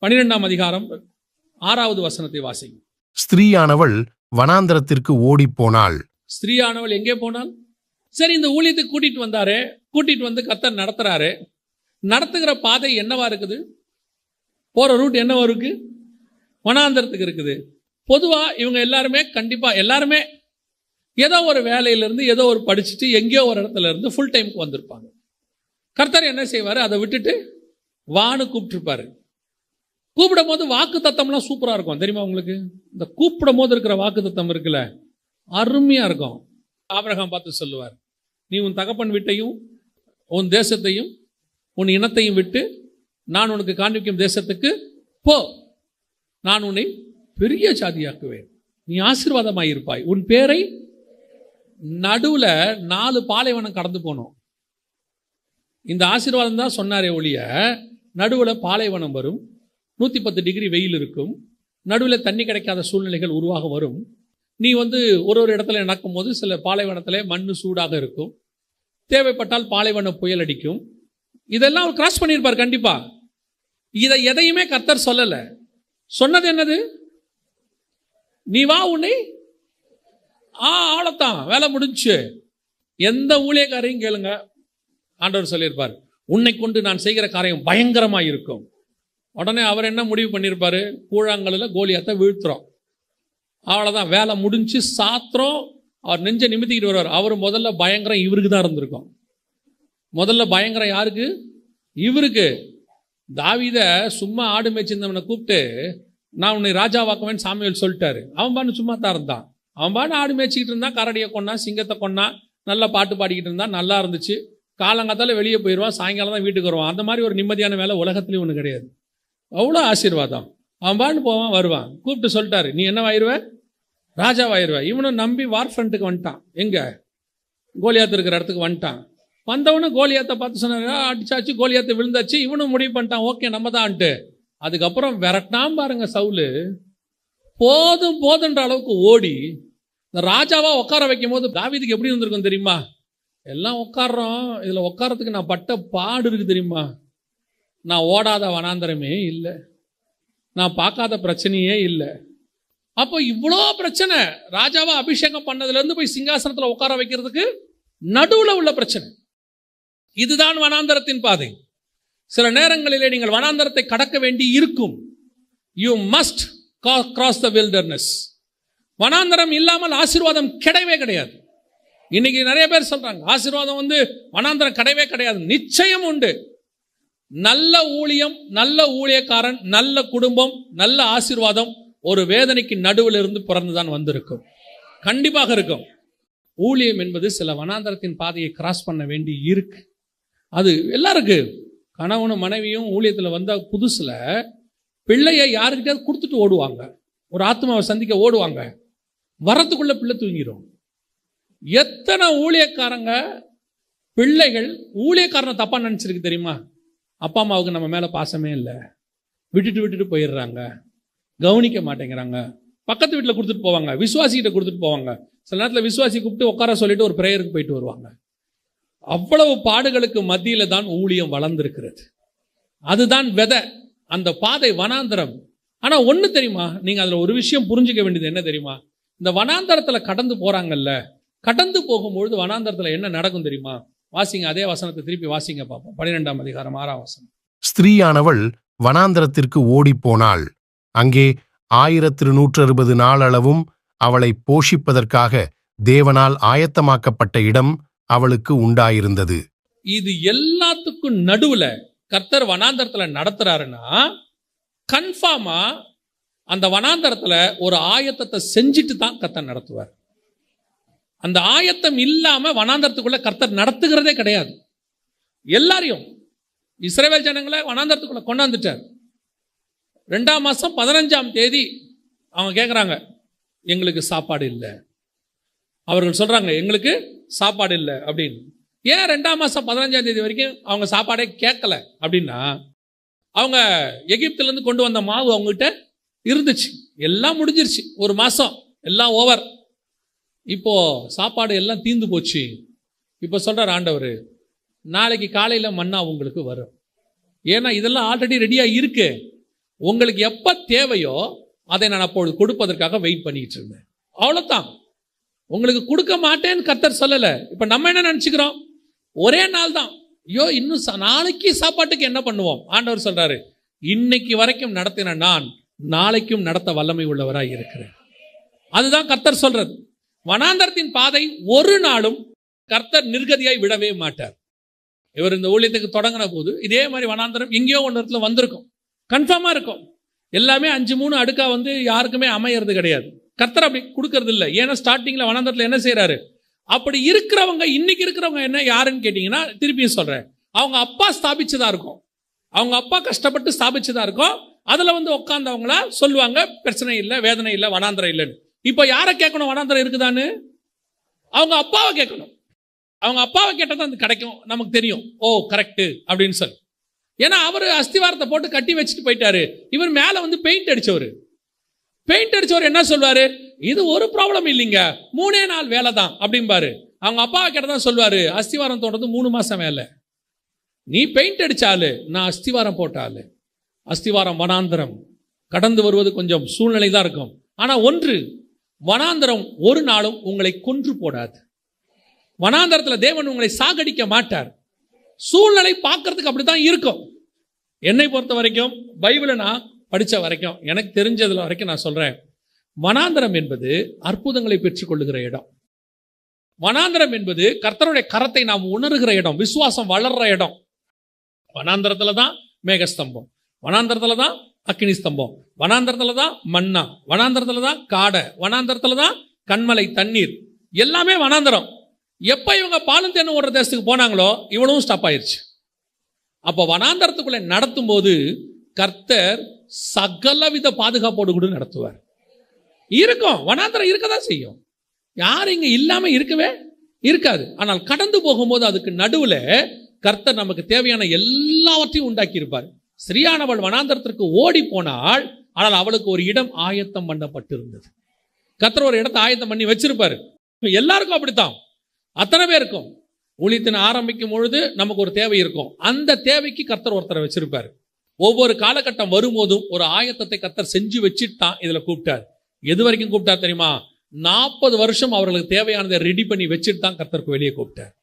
12ஆம் அதிகாரம் 6வது வசனத்தை வாசிங்க. ஸ்திரீயானவள் வனாந்தரத்திற்கு ஓடிப்போனாள். ஸ்திரீயானவள் எங்கே போனாள்? சரி, இந்த ஊழியத்துக்கு கூட்டிட்டு வந்து கர்த்தர் நடத்துறாரு. நடத்துகிற பாதை என்னவா இருக்குது? போற ரூட் என்னவா இருக்கு? வனாந்தரத்துக்கு இருக்குது. பொதுவா இவங்க எல்லாருமே ஏதோ ஒரு வேலையிலிருந்து ஏதோ ஒரு படிச்சுட்டு எங்கேயோ ஒரு இடத்துல இருந்து ஃபுல் டைமுக்கு வந்திருப்பாங்க. கர்த்தர் என்ன செய்வாரு? அதை விட்டுட்டு வான்னு கூப்பிட்டுருப்பாரு. கூப்பிடும் போது வாக்கு தத்தம்லாம் சூப்பரா இருக்கும். தெரியுமா உங்களுக்கு? இந்த கூப்பிடும் போது இருக்கிற வாக்கு தத்தம் இருக்குல்ல, அருமையா இருக்கும். ஆபிரகாம் பார்த்து சொல்லுவார், நீ உன் தகப்பன் வீட்டையும் உன் தேசத்தையும் உன் இனத்தையும் விட்டு நான் உனக்கு காண்பிக்கும் தேசத்துக்கு போ, நான் உன்னை பெரிய ஜாதியாக்குவேன், நீ ஆசீர்வாதமாயிருப்பாய், உன் பேரை. நடுவுல 4 பாலைவனம் கடந்து போனோம். இந்த ஆசீர்வாதம் தான் சொன்னாரே ஒழிய, நடுவுல பாலைவனம் வரும், 110 டிகிரி வெயில் இருக்கும், நடுவில் தண்ணி கிடைக்காத சூழ்நிலைகள் உருவாக வரும். நீ ஒரு இடத்துல நடக்கும் போது சில பாலைவனத்தில் மண் சூடாக இருக்கும், தேவைப்பட்டால் பாலைவன புயல் அடிக்கும். இதெல்லாம் அவர் கிராஸ் பண்ணியிருப்பார் கண்டிப்பா. இதை எதையுமே கர்த்தர் சொல்லல. சொன்னது என்னது? நீ வா, உன்னை ஆளத்தான், வேலை முடிஞ்சு. எந்த ஊழியக்காரையும் கேளுங்க, ஆண்டவர் சொல்லியிருப்பார், உன்னை கொண்டு நான் செய்கிற காரியம் பயங்கரமாக இருக்கும். உடனே அவர் என்ன முடிவு பண்ணியிருப்பாரு? கூழாங்கல்லில் கோலியாத்தை வீழ்த்துறோம், அவ்வளோதான், வேலை முடிஞ்சு, சாத்திரம். அவர் நெஞ்ச நிமித்திக்கிட்டு வருவார். அவர் முதல்ல பயங்கரம் இவருக்கு தான் இருந்திருக்கும். முதல்ல பயங்கரம் யாருக்கு? இவருக்கு. தாவீதை சும்மா ஆடு மேய்ச்சிருந்தவனை கூப்பிட்டு நான் உன்னை ராஜாவாக்குவேன்னு சாமுவேல் சொல்லிட்டாரு. அவன் பாட்டு சும்மா தான் இருந்தான். அவன் பாட்டு ஆடு மேய்ச்சிக்கிட்டு இருந்தான், கரடியை கொன்னா, சிங்கத்தை கொன்னா, நல்லா பாட்டு பாடிக்கிட்டு இருந்தான், நல்லா இருந்துச்சு. காலங்காத்தால வெளியே போயிடுவான், சாயங்காலம் தான் வீட்டுக்கு வருவான். அந்த மாதிரி ஒரு நிம்மதியான வேலை உலகத்துலேயும் ஒன்று கிடையாது. அவ்வளோ ஆசீர்வாதம். அவன் பாட்டு போவான், வருவான். கூப்பிட்டு சொல்லிட்டாரு, நீ என்னவாயிருவ? ராஜாவாயிருவ. இவனும் நம்பி வார் ஃப்ரண்ட்டுக்கு வந்துட்டான். எங்க? கோலியாத்து இருக்கிற இடத்துக்கு வந்துட்டான். வந்தவனு கோலியாத்தை பார்த்து சொன்னாங்க, அடிச்சாச்சு, கோலியாத்தை விழுந்தாச்சு. இவனும் முடிவு பண்ணிட்டான், ஓகே நம்ம தான்ட்டு. அதுக்கப்புறம் விரட்டினாம் பாருங்க சவுலு. போதும் போதுன்ற அளவுக்கு ஓடி இந்த ராஜாவா உட்கார வைக்கும் போது தாவீதுக்கு எப்படி இருந்திருக்கும் தெரியுமா? எல்லாம் உட்காடுறோம், இதுல உட்காரத்துக்கு நான் பட்ட பாடு இருக்கு தெரியுமா? நான் ஓடாத வனாந்தரமே இல்லை, நான் பார்க்காத பிரச்சனையே இல்லை. அப்போ இவ்வளோ பிரச்சனை, ராஜாவா அபிஷேகம் பண்ணதுலேருந்து போய் சிங்காசனத்தில் உட்கார வைக்கிறதுக்கு நடுவில் உள்ள பிரச்சனை. இதுதான் வனாந்தரத்தின் பாதை. சில நேரங்களிலே நீங்கள் வனாந்தரத்தை கடக்க வேண்டி இருக்கும். You must cross the wilderness. வனாந்தரம் இல்லாமல் ஆசீர்வாதம் கிடையவே கிடையாது. இன்னைக்கு நிறைய பேர் சொல்றாங்க ஆசீர்வாதம் வனாந்தரம் கிடையவே கிடையாது. நிச்சயம் உண்டு. நல்ல ஊழியம், நல்ல ஊழியக்காரன், நல்ல குடும்பம், நல்ல ஆசீர்வாதம் ஒரு வேதனைக்கு நடுவில் இருந்து பிறந்துதான் வந்திருக்கும். கண்டிப்பாக இருக்கும். ஊழியம் என்பது சில வனாந்தரத்தின் பாதையை கிராஸ் பண்ண வேண்டி இருக்கு. அது எல்லாருக்கு. கணவனும் மனைவியும் ஊழியத்தில் வந்த புதுசுல பிள்ளையை யாருக்கிட்ட கொடுத்துட்டு ஓடுவாங்க, ஒரு ஆத்மாவை சந்திக்க ஓடுவாங்க. வரத்துக்குள்ள பிள்ளை தூங்கிடும். எத்தனை ஊழியக்காரங்க பிள்ளைகள் ஊழியக்காரனை தப்பா நினைச்சிருக்கு தெரியுமா? அப்பா அம்மாவுக்கு நம்ம மேல பாசமே இல்லை, விட்டுட்டு போயிடுறாங்க, கவனிக்க மாட்டேங்கிறாங்க. பக்கத்து வீட்டில் கொடுத்துட்டு போவாங்க, விசுவாசிகிட்ட கொடுத்துட்டு போவாங்க. சில நேரத்தில் விசுவாசி கூப்பிட்டு உட்கார சொல்லிட்டு ஒரு பிரேயருக்கு போயிட்டு வருவாங்க. அவ்வளவு பாடுகளுக்கு மத்தியில தான் ஊழியம் வளர்ந்திருக்கிறது. அதுதான் விதை, அந்த பாதை வனாந்தரம். ஆனா ஒண்ணு தெரியுமா, நீங்க அதுல ஒரு விஷயம் புரிஞ்சுக்க வேண்டியது என்ன தெரியுமா? இந்த வனாந்தரத்துல கடந்து போறாங்கல்ல, கடந்து போகும்பொழுது வனாந்தரத்துல என்ன நடக்கும் தெரியுமா? வாசிங்க, அதே வசனத்தை திருப்பி வாசிங்க பார்ப்போம். 12ஆம் அதிகாரம் 6ஆம் வசனம். ஸ்திரீயானவள் வனாந்தரத்திற்கு ஓடிப்போனாள். அங்கே 1160 நாளளவும் அவளை போஷிப்பதற்காக தேவனால் ஆயத்தமாக்கப்பட்ட இடம் அவளுக்கு உண்டாயிருந்தது. இது எல்லாத்துக்கும் நடுவுல கர்த்தர் வனாந்தரத்துல நடத்துறாருன்னா கன்ஃபார்மா அந்த வனாந்தரத்துல ஒரு ஆயத்தத்தை செஞ்சுட்டு தான் கர்த்தர் நடத்துவார். அந்த ஆயத்தம் இல்லாம வனாந்தரத்துக்குள்ள கர்த்தர் நடத்துகிறதே கிடையாது. எல்லாரையும் இஸ்ரவேல் ஜனங்களை வனாந்தரத்துக்குள்ள கொண்டாந்துட்டார். 2ஆம் மாசம் 15ஆம் தேதி அவங்க கேட்குறாங்க, எங்களுக்கு சாப்பாடு இல்லை. அவர்கள் சொல்றாங்க, எங்களுக்கு சாப்பாடு இல்லை அப்படின்னு. ஏன் 2ஆம் மாசம் 15ஆம் தேதி வரைக்கும் அவங்க சாப்பாடே கேட்கல அப்படின்னா, அவங்க எகிப்திலேருந்து கொண்டு வந்த மாவு அவங்ககிட்ட இருந்துச்சு, எல்லாம் முடிஞ்சிருச்சு, ஒரு மாசம் எல்லாம் ஓவர். இப்போ சாப்பாடு எல்லாம் தீந்து போச்சு. இப்போ சொல்றார் ஆண்டவர், நாளைக்கு காலையில் மன்னா உங்களுக்கு வரும். ஏன்னா இதெல்லாம் ஆல்ரெடி ரெடியா இருக்கு. உங்களுக்கு எப்ப தேவையோ அதை நான் அப்பொழுது கொடுப்பதற்காக வெயிட் பண்ணிட்டு இருந்தேன். அவ்வளவுதான். உங்களுக்கு கொடுக்க மாட்டேன்னு கர்த்தர் சொல்லல. இப்ப நம்ம என்ன நினைச்சுக்கிறோம், ஒரே நாள் தான், ஐயோ இன்னும் நாளைக்கு சாப்பாட்டுக்கு என்ன பண்ணுவோம். ஆண்டவர் சொல்றாரு, இன்னைக்கு வரைக்கும் நடத்தின நான் நாளைக்கும் நடத்த வல்லமை உள்ளவராய் இருக்கிறேன். அதுதான் கர்த்தர் சொல்றது. வனாந்தரத்தின் பாதை ஒரு நாளும் கர்த்தர் நிர்கதியாய் விடவே மாட்டார். இவர் இந்த ஊழியத்துக்கு தொடங்கின போது இதே மாதிரி வனாந்தரம் எங்கேயோ ஒன்று இடத்துல வந்திருக்கும், கன்ஃபார்மா இருக்கும். எல்லாமே 5-3 அடுக்கா யாருக்குமே அமையறது கிடையாது. கர்த்தர் அப்படி கொடுக்கறது இல்லை. ஏன்னா ஸ்டார்டிங்ல வனாந்தரத்தில் என்ன செய்யறாரு, அப்படி இருக்கிறவங்க இன்னைக்கு இருக்கிறவங்க என்ன யாருன்னு கேட்டீங்கன்னா, திருப்பியும் சொல்றேன், அவங்க அப்பா ஸ்தாபிச்சதா இருக்கும், அவங்க அப்பா கஷ்டப்பட்டு ஸ்தாபிச்சதா இருக்கும். அதுல உட்கார்ந்தவங்களா சொல்லுவாங்க, பிரச்சனை இல்லை, வேதனை இல்லை, வனாந்தரம் இல்லைன்னு. இப்ப யாரை கேட்கணும் வனாந்தரம் இருக்குதான்னு? அவங்க அப்பாவை கேட்கணும். அவங்க அப்பாவை கேட்டதான் அது கிடைக்கும். நமக்கு தெரியும், ஓ கரெக்ட் அப்படின்னு சொல்லி. ஏன்னா அவரு அஸ்திவாரத்தை போட்டு கட்டி வச்சுட்டு போயிட்டாரு. இவர் மேல பெயிண்ட் அடிச்சவர் என்ன சொல்வாரு, இது ஒரு ப்ராப்ளம் இல்லைங்க, 3 நாள் வேலை தான் அப்படிம்பாரு. அவங்க அப்பாவை கேட்டதான் சொல்வாரு, அஸ்திவாரம் தோன்றது 3 மாசம் வேலை. நீ பெயிண்ட் அடிச்சாலு, நான் அஸ்திவாரம் போட்டாலு. அஸ்திவாரம் வனாந்தரம் கடந்து வருவது கொஞ்சம் சூழ்நிலை தான் இருக்கும். ஆனா ஒன்று, வனாந்தரம் ஒரு நாளும் உங்களை கொன்று போடாது. வனாந்தரத்துல தேவன் உங்களை சாகடிக்க மாட்டார். சூழ்நிலை பார்க்கறதுக்கு அப்படித்தான் இருக்கும். என்னை பொறுத்த வரைக்கும், பைபிளை நான் படிச்ச வரைக்கும், எனக்கு தெரிஞ்சதுல வரைக்கும் நான் சொல்றேன், வனாந்தரம் என்பது அற்புதங்களை பெற்றுக் கொள்ளுகிற இடம். வனாந்தரம் என்பது கர்த்தருடைய கரத்தை நாம் உணர்கிற இடம், விசுவாசம் வளர்ற இடம். வனாந்தரத்துல தான் மேகஸ்தம்பம், வனாந்தரத்துல தான் அக்கினி ஸ்தம்பம், வனாந்தரத்துல தான் மன்னா, வனாந்தரத்துல தான் காடை, வனாந்தரத்துல தான் கண்மலை தண்ணீர், எல்லாமே வனாந்தரம். எப்ப இவங்க பாலும் தேனும் ஓடுற தேசத்துக்கு போனாங்களோ இவ்வளவும் ஸ்டாப் ஆயிருச்சு. அப்ப வனாந்தரத்துக்குள்ள நடத்தும் போது கர்த்தர் சகலவித பாதுகாப்போடு கூட நடத்துவார். இருக்கும், வனாந்தரம் இருக்கதான் செய்யும். யாரும் இங்க இல்லாம இருக்கவே இருக்காது. ஆனால் கடந்து போகும்போது அதுக்கு நடுவுல கர்த்தர் நமக்கு தேவையான எல்லாவற்றையும் உண்டாக்கி இருப்பார். ஸ்ரீயானவள் வனாந்தரத்திற்கு ஓடி போனாள், ஆனால் அவளுக்கு ஒரு இடம் ஆயத்தம் பண்ணப்பட்டிருந்தது. கர்த்தர் ஒரு இடத்தை ஆயத்தம் பண்ணி வச்சிருப்பாரு. எல்லாருக்கும் அப்படித்தான், அத்தனை பேருக்கும். ஊழியத்தின் ஆரம்பிக்கும் பொழுது நமக்கு ஒரு தேவை இருக்கும். அந்த தேவைக்கு கர்த்தர் ஒருத்தரை வச்சிருப்பாரு. ஒவ்வொரு காலகட்டம் வரும்போதும் ஒரு ஆயத்தத்தை கர்த்தர் செஞ்சு வச்சுட்டான். இதுல கூப்பிட்டார். எது வரைக்கும் கூப்பிட்டார் தெரியுமா? 40 வருஷம் அவர்களுக்கு தேவையானதை ரெடி பண்ணி வச்சுட்டு தான் கர்த்தருக்கு வெளியே கூப்பிட்டார்.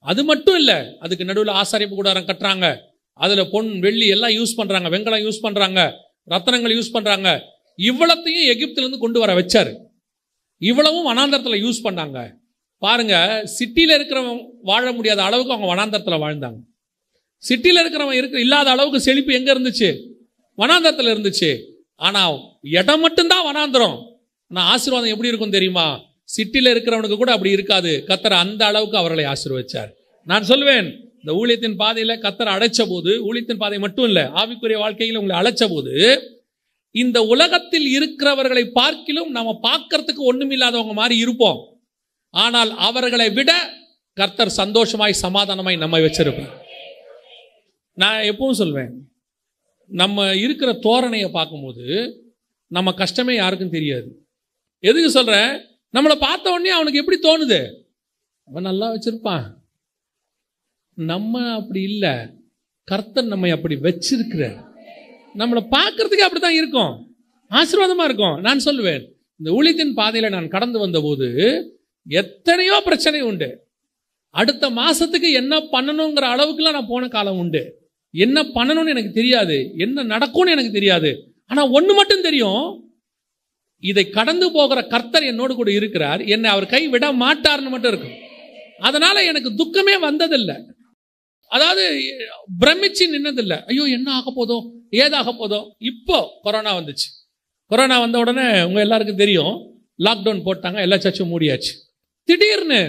அது மட்டும் இல்ல, அதுக்கு நடுவில் ஆசாரிப்பு கூடாரம் கட்டுறாங்க. அதுல பொன் வெள்ளி எல்லாம் யூஸ் பண்றாங்க, வெங்கலம் யூஸ் பண்றாங்க, ரத்தனங்கள் யூஸ் பண்றாங்க. இவ்வளத்தையும் எகிப்துல இருந்து கொண்டு வர வச்சாரு. இவ்வளவும் வனாந்தரத்துல யூஸ் பண்ணாங்க. பாருங்க, சிட்டியில இருக்கிறவங்க வாழ முடியாத அளவுக்கு அவங்க வனாந்தரத்துல வாழ்ந்தாங்க. சிட்டியில இருக்கிறவங்க இல்லாத அளவுக்கு செழிப்பு எங்க இருந்துச்சு? வனாந்தரத்துல இருந்துச்சு. ஆனா இடம் மட்டும்தான் வனாந்தரம். ஆனா ஆசீர்வாதம் எப்படி இருக்கும் தெரியுமா? சிட்டியில இருக்கிறவனுக்கு கூட அப்படி இருக்காது. கர்த்தர் அந்த அளவுக்கு அவர்களை ஆசீர்வதிச்சார். நான் சொல்வேன், இந்த ஊழியத்தின் பாதையில கர்த்தர் அழைச்ச போது, ஊழியத்தின் பாதை மட்டும் இல்ல, ஆவிக்குரிய வாழ்க்கையில் உங்களை அழைச்ச போது, இந்த உலகத்தில் இருக்கிறவர்களை பார்க்கிலும் நம்ம பார்க்கறதுக்கு ஒண்ணுமில்லாதவங்க மாதிரி இருப்போம். ஆனால் அவர்களை விட கர்த்தர் சந்தோஷமாய் சமாதானமாய் நம்மை வச்சிருப்பார். நான் எப்பவும் சொல்வேன், நம்ம இருக்கிற தோரணையை பார்க்கும்போது நம்ம கஷ்டமே யாருக்கும் தெரியாது. எதுக்கு சொல்றேன்? நம்மளை பார்த்த உடனே அவனுக்கு எப்படி தோணுது? அவன் நல்லா வச்சிருப்பான். நம்ம அப்படி இல்லை, கர்த்தர் நம்மை அப்படி வச்சிருக்கிறார். நம்மளை பார்க்கறதுக்கு அப்படித்தான் இருக்கும், ஆசீர்வாதமா இருக்கும். நான் சொல்லுவேன், இந்த ஊழியத்தின் பாதையில நான் கடந்து வந்த போது எத்தனையோ பிரச்சனை உண்டு. அடுத்த மாசத்துக்கு என்ன பண்ணணுங்கிற அளவுக்குலாம் நான் போன காலம் உண்டு. என்ன பண்ணணும்னு எனக்கு தெரியாது, என்ன நடக்கும்னு எனக்கு தெரியாது. ஆனா ஒண்ணு மட்டும் தெரியும், இதை கடந்து போகிற கர்த்தர் என்னோடு கூட இருக்கிறார், என்னை அவர் கை விட மாட்டார்னு மட்டும் இருக்கும். அதனால எனக்கு துக்கமே வந்ததில்லை. அதாவது பிரமிச்சு நின்னதில்லை. ஐயோ என்ன ஆக போதோ, ஏதாக போதோ. இப்போ கொரோனா வந்துச்சு. கொரோனா வந்த உடனே உங்க எல்லாருக்கும் தெரியும், லாக்டவுன் போட்டாங்க, எல்லா சர்ச்சும் மூடியாச்சு. திடீர்னு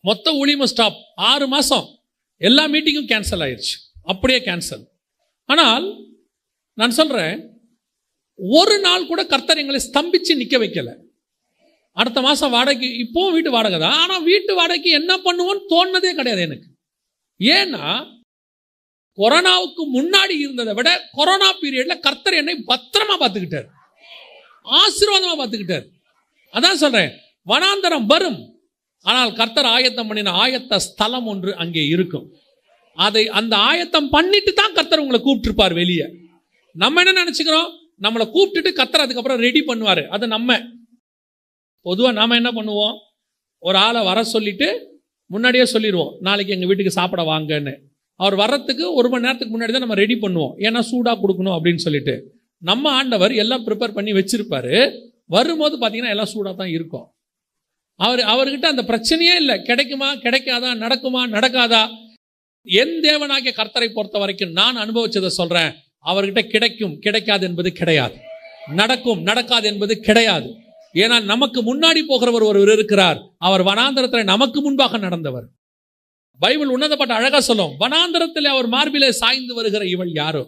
மொத்த ஊழியமும் ஸ்டாப். 6 மாசம் எல்லா மீட்டிங்கும் கேன்சல் ஆயிடுச்சு, அப்படியே கேன்சல். ஆனால் நான் சொல்றேன், ஒரு நாள் கூட கர்த்தர் எங்களை ஸ்தம்பிச்சு நிக்க வைக்கல. அடுத்த மாசம் வாடகைக்கு, இப்போவும் வீட்டு வாடகை தான், ஆனா வீட்டு வாடகைக்கு என்ன பண்ணுவோன்னு தோணுனதே கிடையாது எனக்கு. ஏன்னா கொரோனாவுக்கு முன்னாடி இருந்ததை விட கொரோனா பீரியட்ல கர்த்தர் என்னை பத்திரமா பார்த்துக்கிட்டார், ஆசீர்வாதமா பார்த்துக்கிட்டார். அதான் சொல்றேன், வனாந்தரம் வரும், ஆனால் கர்த்தர் ஆயத்தம் பண்ணின ஆயத்த ஸ்தலம் ஒன்று அங்கே இருக்கும். அதை அந்த ஆயத்தம் பண்ணிட்டு தான் கர்த்தர் உங்களை கூப்பிட்டுருப்பார் வெளியே. நம்ம என்ன நினைச்சுக்கிறோம், நம்மளை கூப்பிட்டுட்டு கத்தர் அதுக்கப்புறம் ரெடி பண்ணுவாரு. அது நம்ம பொதுவா நாம என்ன பண்ணுவோம், ஒரு ஆளை வர சொல்லிட்டு முன்னாடியே சொல்லிடுவோம், நாளைக்கு எங்க வீட்டுக்கு சாப்பிட வாங்கன்னு. அவர் வர்றதுக்கு 1 மணி நேரத்துக்கு முன்னாடி தான் நம்ம ரெடி பண்ணுவோம், ஏன்னா சூடா கொடுக்கணும் அப்படின்னு சொல்லிட்டு. நம்ம ஆண்டவர் எல்லாம் ப்ரிப்பேர் பண்ணி வச்சிருப்பாரு. வரும்போது பார்த்தீங்கன்னா எல்லாம் சூடாக தான் இருக்கும். அவர்கிட்ட அந்த பிரச்சனையே இல்லை, கிடைக்குமா கிடைக்காதா, நடக்குமா நடக்காதா. என் தேவனாகிய கர்த்தரை பொறுத்த வரைக்கும் நான் அனுபவிச்சதை சொல்றேன், அவர்கிட்ட கிடைக்கும் கிடைக்காது என்பது கிடையாது, நடக்கும் நடக்காது என்பது கிடையாது. ஏன்னா நமக்கு முன்னாடி போகிறவர் ஒருவர் இருக்கிறார். அவர் வனாந்தரத்தில் நமக்கு முன்பாக நடந்தவர். பைபிள் உன்னதப்பட்ட அழகா சொல்லும், வனாந்தரத்தில் அவர் மார்பிலே சாய்ந்து வருகிற இவள் யாரோ.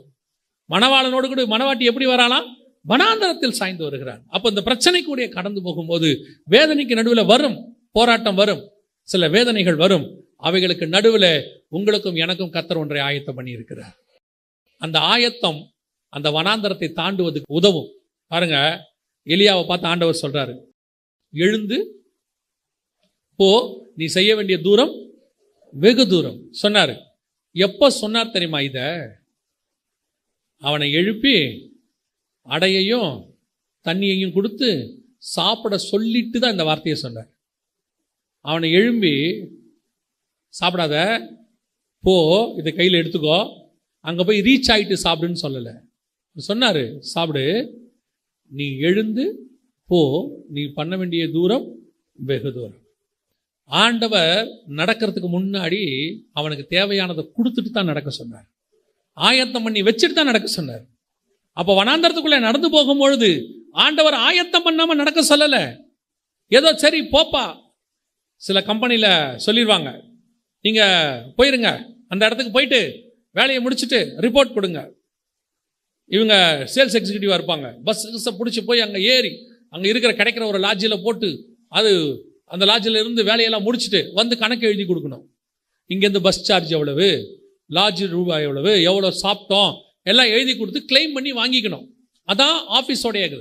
மணவாளனோடு கூட மணவாட்டி எப்படி வராலாம், வனாந்தரத்தில் சாய்ந்து வருகிறார். அப்போ இந்த பிரச்சனை கூட கடந்து போகும்போது வேதனைக்கு நடுவில் வரும் போராட்டம், வரும் சில வேதனைகள் வரும். அவைகளுக்கு நடுவில் உங்களுக்கும் எனக்கும் கர்த்தர் ஒன்றை ஆயத்தம் பண்ணி இருக்கிறார். அந்த ஆயத்தம் அந்த வனாந்தரத்தை தாண்டுவதற்கு உதவும். பாருங்க, எலியாவை பார்த்து ஆண்டவர் சொல்றாரு, எழுந்து போ, நீ செய்ய வேண்டிய தூரம் வெகு தூரம் சொன்னாரு. எப்ப சொன்னார் தெரியுமா? இத அவனை எழுப்பி அடையையும் தண்ணியையும் கொடுத்து சாப்பிட சொல்லிட்டு தான் இந்த வார்த்தையை சொன்னார். அவனை எழும்பி சாப்பிடாத, போ, இதை கையில் எடுத்துக்கோ, அங்கே போய் ரீச் ஆகிட்டு சாப்பிடுன்னு சொல்லலை. சொன்னார், சாப்பிடு, நீ எழுந்து போ, நீ பண்ண வேண்டிய தூரம் வெகு தூரம். ஆண்டவர் நடக்கிறதுக்கு முன்னாடி அவனுக்கு தேவையானதை கொடுத்துட்டு தான் நடக்க சொன்னார். ஆயத்தம் பண்ணி வச்சுட்டு தான் நடக்க சொன்னார். அப்போ வனாந்தரத்துக்குள்ளே நடந்து போகும்பொழுது ஆண்டவர் ஆயத்தம் பண்ணாம நடக்க சொல்லல. ஏதோ சரி போப்பா, சில கம்பெனியில சொல்லிடுவாங்க, நீங்க போயிருங்க, அந்த இடத்துக்கு போயிட்டு வேலையை முடிச்சுட்டு ரிப்போர்ட் கொடுங்க. இவங்க சேல்ஸ் எக்ஸிக்யூட்டிவா இருப்பாங்க, பஸ் பிடிச்சி போய் அங்கே ஏறி அங்கே இருக்கிற கிடைக்கிற ஒரு லாட்ஜில் போட்டு அது அந்த லாட்ஜில் இருந்து வேலையெல்லாம் முடிச்சுட்டு வந்து கணக்கு எழுதி கொடுக்கணும். இங்கேருந்து பஸ் சார்ஜ் எவ்வளவு, லாட்ஜ் ரூபாய் எவ்வளவு, எவ்வளோ சாப்பிட்டோம் எல்லாம் எழுதி கொடுத்து கிளைம் பண்ணி வாங்கிக்கணும். அதான் ஆஃபீஸோடைய இது,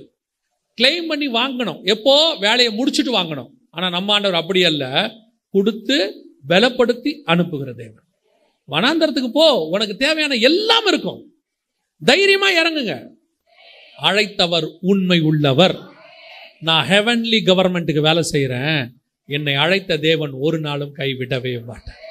கிளைம் பண்ணி வாங்கணும். எப்போ வேலையை முடிச்சுட்டு வாங்கணும். ஆனால் நம்ம ஆண்டவர் அப்படி அல்ல, கொடுத்து பலப்படுத்தி அனுப்புகிற தேவன். வனாந்தரத்துக்கு போ, உனக்கு தேவையான எல்லாம் இருக்கும், தைரியமா இறங்குங்க. அழைத்தவர் உண்மை உள்ளவர். நான் ஹெவன்லி கவர்மெண்ட்டுக்கு வேலை செய்கிறேன், என்னை அழைத்த தேவன் ஒரு நாளும் கைவிடவே மாட்டேன்.